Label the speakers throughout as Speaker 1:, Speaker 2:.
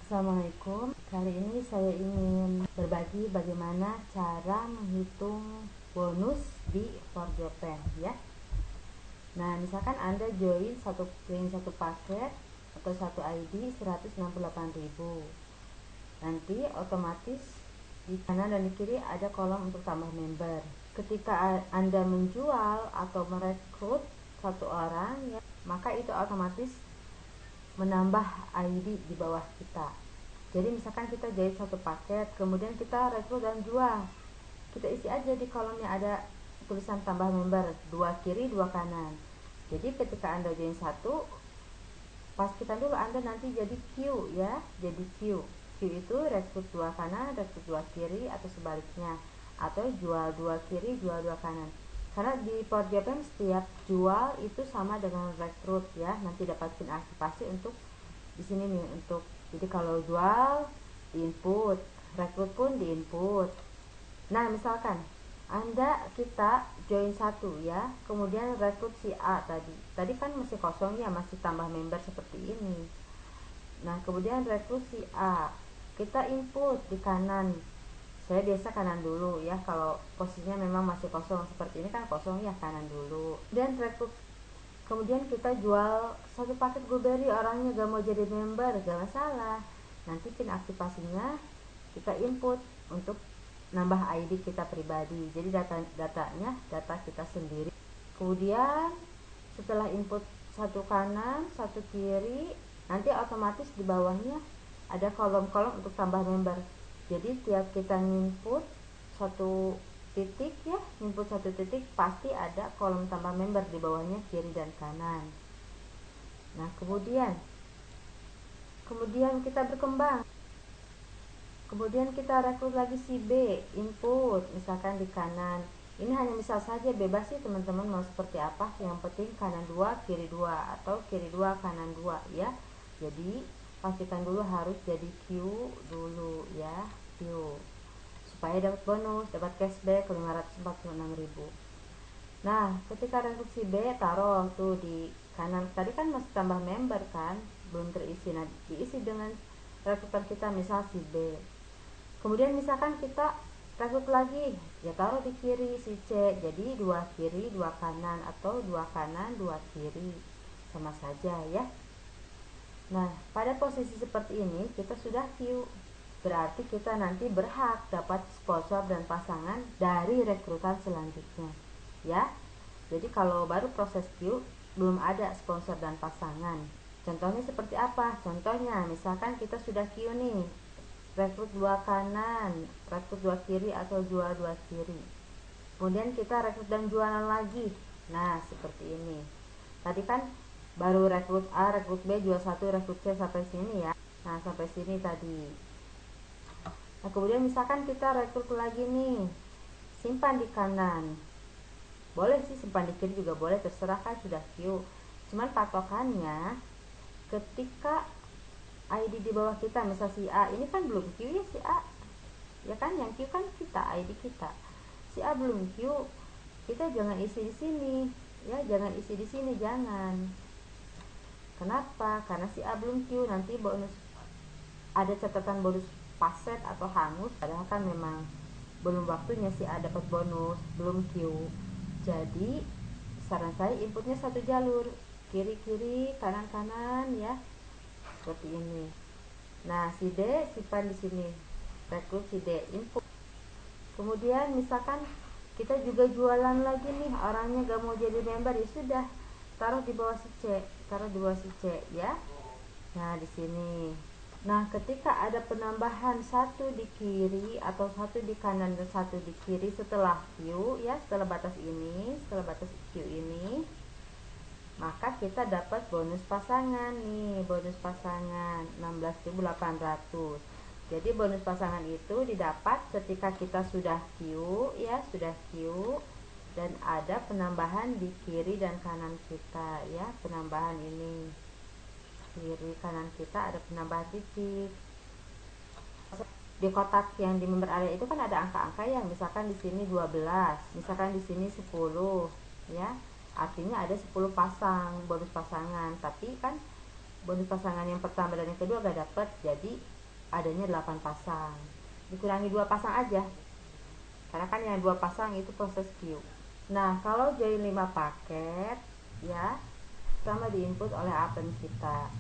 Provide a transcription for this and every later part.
Speaker 1: Assalamualaikum. Kali ini saya ingin berbagi bagaimana cara menghitung bonus di ForJopen ya. Nah, misalkan Anda join satu paket atau satu ID 168.000. Nanti otomatis di kanan dan di kiri ada kolom untuk tambah member. Ketika Anda menjual atau merekrut satu orang ya, maka itu otomatis menambah ID di bawah kita. Jadi misalkan kita jahit satu paket, kemudian kita rekrut dan jual, kita isi aja di kolomnya ada tulisan tambah member, 2 kiri 2 kanan. Jadi ketika Anda join satu, pastikan dulu Anda nanti jadi Q ya, jadi Q. Q itu rekrut 2 kanan, rekrut 2 kiri, atau sebaliknya, atau jual 2 kiri jual 2 kanan. Karena di ForJopen setiap jual itu sama dengan rekrut ya. Nanti dapat pin aktivasi untuk di sini nih, untuk jadi kalau jual di input, rekrut pun di input. Nah, misalkan kita join satu ya, kemudian rekrut si A tadi kan masih kosong ya, masih tambah member seperti ini. Nah, kemudian rekrut si A, kita input di kanan. Saya biasa kanan dulu ya, kalau posisinya memang masih kosong seperti ini kan kosong ya, kanan dulu. Dan rekrut, kemudian kita jual satu paket Blueberry, orangnya gak mau jadi member, gak masalah. Nanti pin aktivasinya kita input untuk nambah ID kita pribadi. Jadi datanya data kita sendiri. Kemudian setelah input satu kanan, satu kiri, nanti otomatis di bawahnya ada kolom-kolom untuk tambah member. Jadi tiap kita input satu titik ya, input satu titik pasti ada kolom tambah member di bawahnya kiri dan kanan. Nah, kemudian kita berkembang. Kemudian kita rekrut lagi si B, input misalkan di kanan. Ini hanya misal saja, bebas sih teman-teman mau seperti apa. Yang penting kanan 2, kiri 2, atau kiri 2, kanan 2 ya. Jadi pastikan dulu harus jadi Q dulu ya, Q, supaya dapat bonus, dapat cashback 546.000. Nah, ketika rekrut si B, taruh tuh di kanan. Tadi kan masih tambah member kan, belum terisi. Nah, diisi dengan rekrutan kita, misal si B. Kemudian misalkan kita rekrut lagi, ya taruh di kiri si C. Jadi 2 kiri 2 kanan, atau 2 kanan 2 kiri, sama saja ya. Nah, pada posisi seperti ini kita sudah Q. Berarti kita nanti berhak dapat sponsor dan pasangan dari rekrutan selanjutnya ya. Jadi kalau baru proses Q, belum ada sponsor dan pasangan. Contohnya seperti apa? Contohnya misalkan kita sudah Q nih, rekrut 2 kanan, rekrut 2 kiri, atau jual 2 kiri. Kemudian kita rekrut dan jualan lagi. Nah, seperti ini. Tadi kan baru rekrut A, rekrut B, jual 1, rekrut C, sampai sini ya. Nah, sampai sini tadi. Nah, kemudian misalkan kita rekrut lagi nih, simpan di kanan. Boleh sih simpan di kiri juga boleh, terserah kan sudah Q. Cuman patokannya ketika ID di bawah kita, misal si A ini kan belum Q ya, si A ya kan, yang Q kan kita, ID kita. Si A belum Q, kita jangan isi di sini ya, jangan isi di sini, jangan. Kenapa? Karena si A belum Q, nanti bonus, ada catatan bonus paset atau hangus, padahal kan memang belum waktunya si A dapat bonus, belum Q. Jadi saran saya inputnya satu jalur, kiri-kiri, kanan-kanan ya, seperti ini. Nah, si D simpan di sini, rekrut si D, input. Kemudian misalkan kita juga jualan lagi nih, orangnya gak mau jadi member, ya sudah, taruh di bawah si C, taruh di bawah si C ya. Nah, di sini. Nah, ketika ada penambahan satu di kiri, atau satu di kanan dan satu di kiri setelah Q ya, setelah batas ini, setelah batas Q ini, maka kita dapat bonus pasangan nih, bonus pasangan 16.800. Jadi bonus pasangan itu didapat ketika kita sudah Q ya, sudah Q, dan ada penambahan di kiri dan kanan kita ya, penambahan ini kiri kanan kita ada penambahan titik. Di kotak yang di member area itu kan ada angka-angka ya, misalkan di sini 12, misalkan di sini 10 ya. Artinya ada 10 pasang bonus pasangan, tapi kan bonus pasangan yang pertama dan yang kedua gak dapet, jadi adanya 8 pasang, dikurangi 2 pasang aja karena kan yang 2 pasang itu proses queue. Nah, kalau join 5 paket ya, pertama diinput oleh append kita.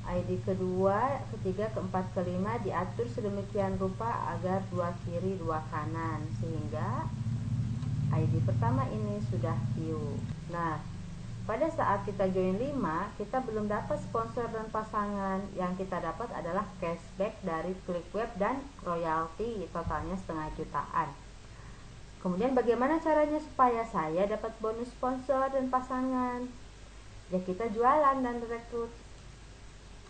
Speaker 1: ID kedua, ketiga, keempat, kelima diatur sedemikian rupa agar 2 kiri 2 kanan sehingga ID pertama ini sudah queue. Nah, pada saat kita join 5, kita belum dapat sponsor dan pasangan. Yang kita dapat adalah cashback dari klik web dan royalti totalnya 1,5 jutaan. Kemudian bagaimana caranya supaya saya dapat bonus sponsor dan pasangan? Ya kita jualan dan rekrut.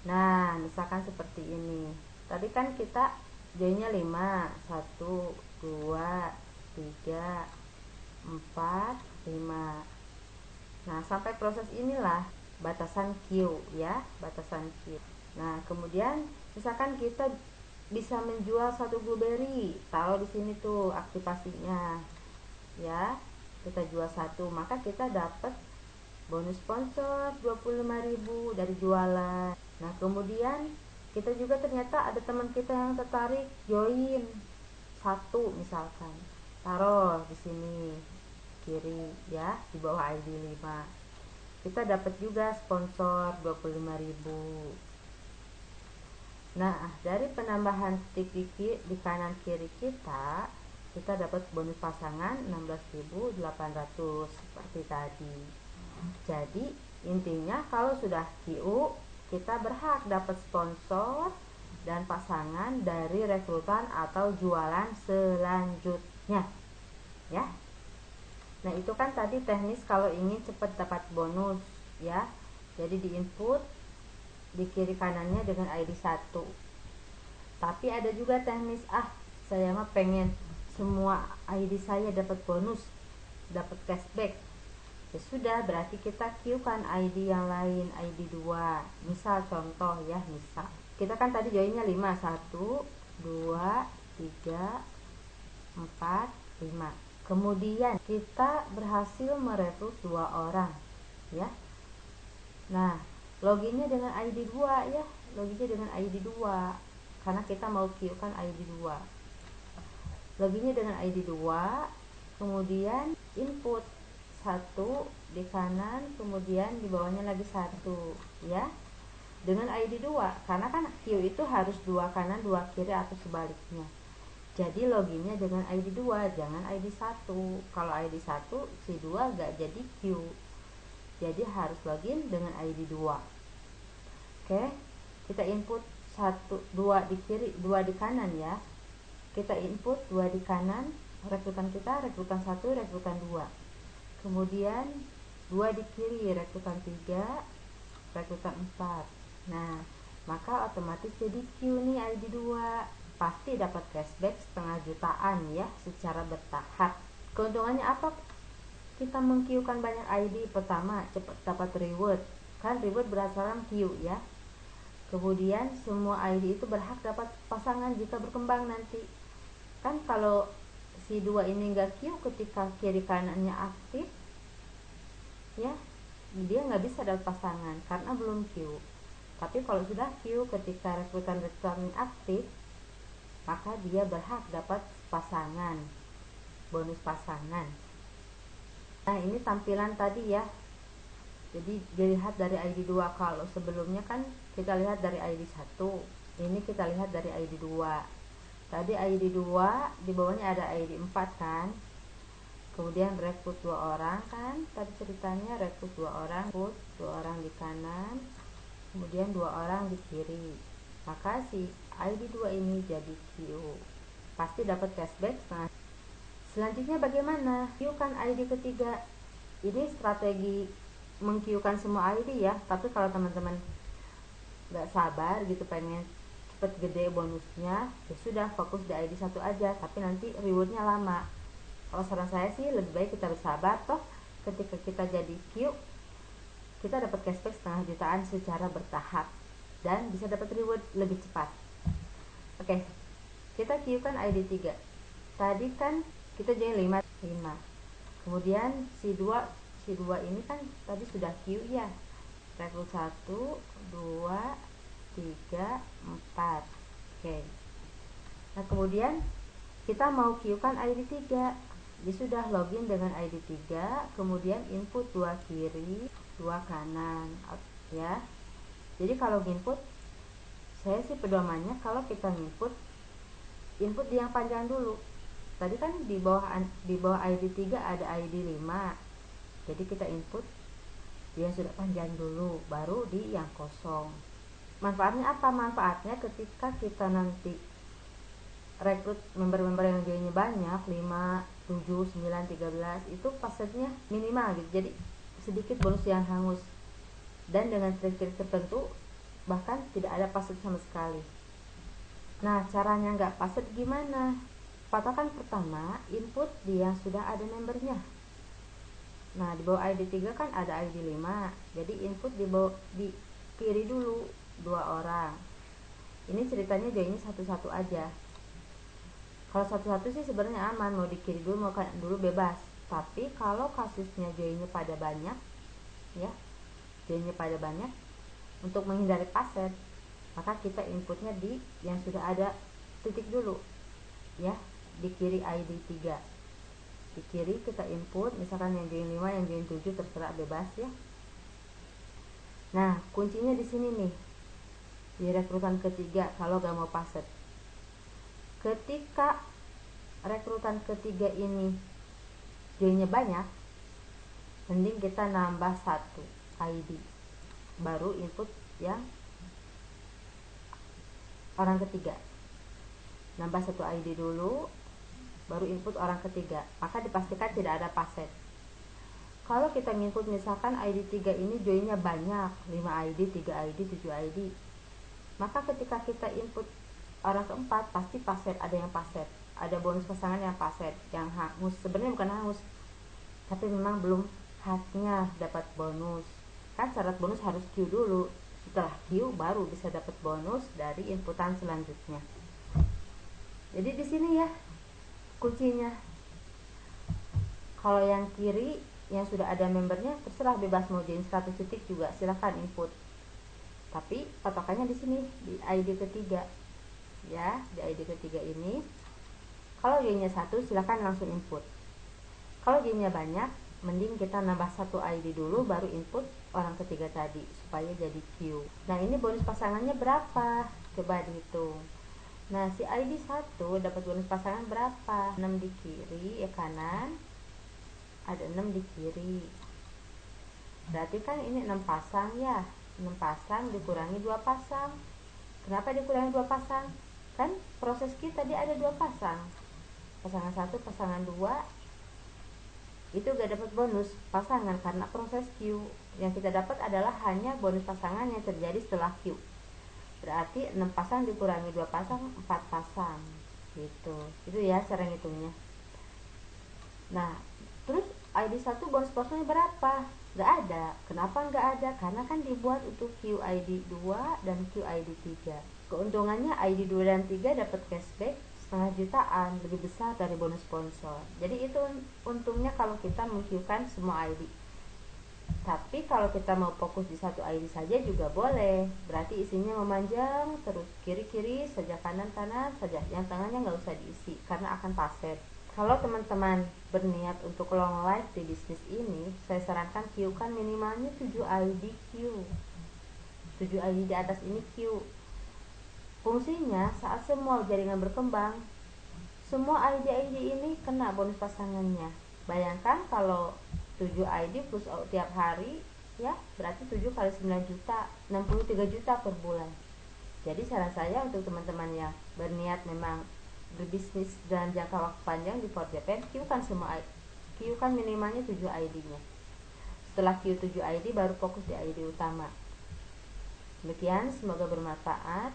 Speaker 1: Nah, misalkan seperti ini. Tadi kan kita joinnya 5, 1, 2, 3, 4, 5. Nah, sampai proses inilah batasan Q ya, batasan Q. Nah, kemudian misalkan kita bisa menjual 1 blueberry, taruh di sini tuh aktivasinya. Ya, kita jual 1, maka kita dapat bonus sponsor 25.000 dari jualan. Nah, kemudian kita juga ternyata ada teman kita yang tertarik join 1 misalkan. Taruh di sini kiri ya, di bawah ID 5. Kita dapat juga sponsor 25.000. Nah, dari penambahan titik di kanan kiri kita dapat bonus pasangan 16.800 seperti tadi. Jadi, intinya kalau sudah QU, kita berhak dapat sponsor dan pasangan dari rekrutan atau jualan selanjutnya. Ya. Nah, itu kan tadi teknis kalau ingin cepat dapat bonus ya. Jadi di input di kiri kanannya dengan ID 1. Tapi ada juga teknis saya mah pengen semua ID saya dapat bonus, dapat cashback. Ya sudah, berarti kita queue kan ID yang lain, ID 2. Misal contoh ya, misal kita kan tadi joinnya 5, 1, 2, 3, 4, 5. Kemudian kita berhasil merekrut 2 orang ya. Nah, loginnya dengan ID 2 ya, loginnya dengan ID 2 karena kita mau queue kan ID 2. Loginnya dengan ID 2, kemudian input 1 di kanan, kemudian di bawahnya lagi 1 ya. Dengan ID 2 karena kan queue itu harus 2 kanan 2 kiri atau sebaliknya. Jadi loginnya dengan ID 2, jangan ID 1. Kalau ID 1, si 2 gak jadi Q. Jadi harus login dengan ID 2. Oke, kita input 1, 2 di kiri, 2 di kanan ya. Kita input 2 di kanan, rekrutan kita, rekrutan 1, rekrutan 2. Kemudian 2 di kiri, rekrutan 3, rekrutan 4. Nah, maka otomatis jadi Q nih ID 2. Pasti dapat cashback 1,5 jutaan ya secara bertahap. Keuntungannya apa? Kita meng-queuekan banyak ID. Pertama, cepat dapat reward. Kan reward berdasarkan queue ya. Kemudian semua ID itu berhak dapat pasangan jika berkembang nanti. Kan kalau si 2 ini enggak queue ketika kiri kanannya aktif ya, dia nggak bisa dapat pasangan karena belum queue. Tapi kalau sudah queue ketika rekrutan aktif, maka dia berhak dapat pasangan, bonus pasangan. Nah, ini tampilan tadi ya. Jadi dilihat dari ID 2. Kalau sebelumnya kan kita lihat dari ID 1, ini kita lihat dari ID 2. Tadi ID 2 di bawahnya ada ID 4 kan. Kemudian rekrut 2 orang kan. Tadi ceritanya rekrut 2 orang, rekrut 2 orang di kanan, kemudian 2 orang di kiri. Maka si ID 2 ini jadi Q. Pasti dapat cashback setengah. Selanjutnya bagaimana? Queuekan ID ketiga. Ini strategi mengqueuekan semua ID ya. Tapi kalau teman-teman gak sabar gitu pengen cepet gede bonusnya, ya sudah fokus di ID 1 aja. Tapi nanti rewardnya lama. Kalau saran saya sih lebih baik kita bersabar. Toh ketika kita jadi Q, kita dapat cashback 1,5 jutaan secara bertahap dan bisa dapat reward lebih cepat. Oke, kita queuekan ID 3. Tadi kan kita join 5. Kemudian si 2 ini kan tadi sudah queue ya. Rekrut 1, 2, 3, 4. Oke. Nah, kemudian kita mau queuekan ID 3. Dia sudah login dengan ID 3, kemudian input 2 kiri, 2 kanan, ya. Jadi kalau input, saya sih pedomannya kalau kita input di yang panjang dulu. Tadi kan di bawah ID 3 ada ID 5. Jadi kita input dia sudah panjang dulu, baru di yang kosong. Manfaatnya apa? Manfaatnya ketika kita nanti rekrut member-member yang joinnya banyak, 5, 7, 9, 13, itu passwordnya minimal gitu. Jadi sedikit bonus yang hangus. Dan dengan trik-trik tertentu bahkan tidak ada password sama sekali. Nah, caranya nggak password gimana? Patokan pertama, input di yang sudah ada membernya. Nah, di bawah ID 3 kan ada ID 5. Jadi input di kiri dulu 2 orang. Ini ceritanya joinnya satu-satu aja. Kalau satu-satu sih sebenarnya aman, mau di kiri dulu mau kanan dulu bebas. Tapi kalau kasusnya joinnya pada banyak, ya, joinnya pada banyak, untuk menghindari password, maka kita inputnya di yang sudah ada titik dulu, ya, di kiri ID 3. Di kiri kita input, misalkan yang join 5, yang join 7, terserah, bebas ya. Nah, kuncinya di sini nih, di rekrutan ketiga kalau gak mau password. Ketika rekrutan ketiga ini joinnya banyak, mending kita nambah 1 ID, baru input yang orang ketiga. Nambah 1 ID dulu, baru input orang ketiga, maka dipastikan tidak ada password. Kalau kita input misalkan ID 3 ini joinnya banyak, 5 ID, 3 ID, 7 ID, maka ketika kita input orang keempat pasti password, ada yang password, ada bonus pasangan yang password, yang hangus. Sebenarnya bukan hangus, tapi memang belum haknya dapat bonus. Kan syarat bonus harus queue dulu, setelah queue baru bisa dapat bonus dari inputan selanjutnya. Jadi di sini ya kuncinya. Kalau yang kiri yang sudah ada membernya terserah, bebas mau join 100 titik juga silahkan input. Tapi patokannya di sini di ID ketiga. Ya, di ID ketiga ini kalau joinnya 1 silahkan langsung input. Kalau joinnya banyak, mending kita nambah 1 ID dulu baru input orang ketiga tadi supaya jadi queue. Nah, ini bonus pasangannya berapa? Coba dihitung. Nah, si ID 1 dapat bonus pasangan berapa? 6 di kiri, kanan. Ada 6 di kiri. Berarti kan ini 6 pasang ya. 6 pasang dikurangi 2 pasang. Kenapa dikurangi 2 pasang? Kan proses kita tadi ada 2 pasang. Pasangan 1, pasangan 2 itu gak dapat bonus pasangan karena proses Q. Yang kita dapat adalah hanya bonus pasangan yang terjadi setelah Q. Berarti 6 pasang dikurangi 2 pasang, 4 pasang gitu. Itu ya cara ngitungnya. Nah, terus ID 1 bonus pasangnya berapa? Gak ada. Kenapa gak ada? Karena kan dibuat untuk QID 2 dan QID 3. Keuntungannya ID 2 dan 3 dapat cashback setengah jutaan, lebih besar dari bonus sponsor. Jadi itu untungnya kalau kita meng-queuekan semua ID. Tapi kalau kita mau fokus di 1 ID saja juga boleh. Berarti isinya memanjang terus, kiri-kiri saja, kanan-kanan saja. Yang tengahnya nggak usah diisi karena akan password. Kalau teman-teman berniat untuk long life di bisnis ini, saya sarankan queuekan minimalnya 7 ID queue. 7 ID di atas ini queue. Fungsinya saat semua jaringan berkembang, semua ID-ID ini kena bonus pasangannya. Bayangkan kalau 7 ID plus tiap hari, ya berarti 7 kali 9 juta, 63 juta per bulan. Jadi saran saya untuk teman-teman yang berniat memang berbisnis dan jangka waktu panjang di ForJapan, queuekan minimalnya 7 ID-nya. Setelah queue 7 ID baru fokus di ID utama. Demikian, semoga bermanfaat.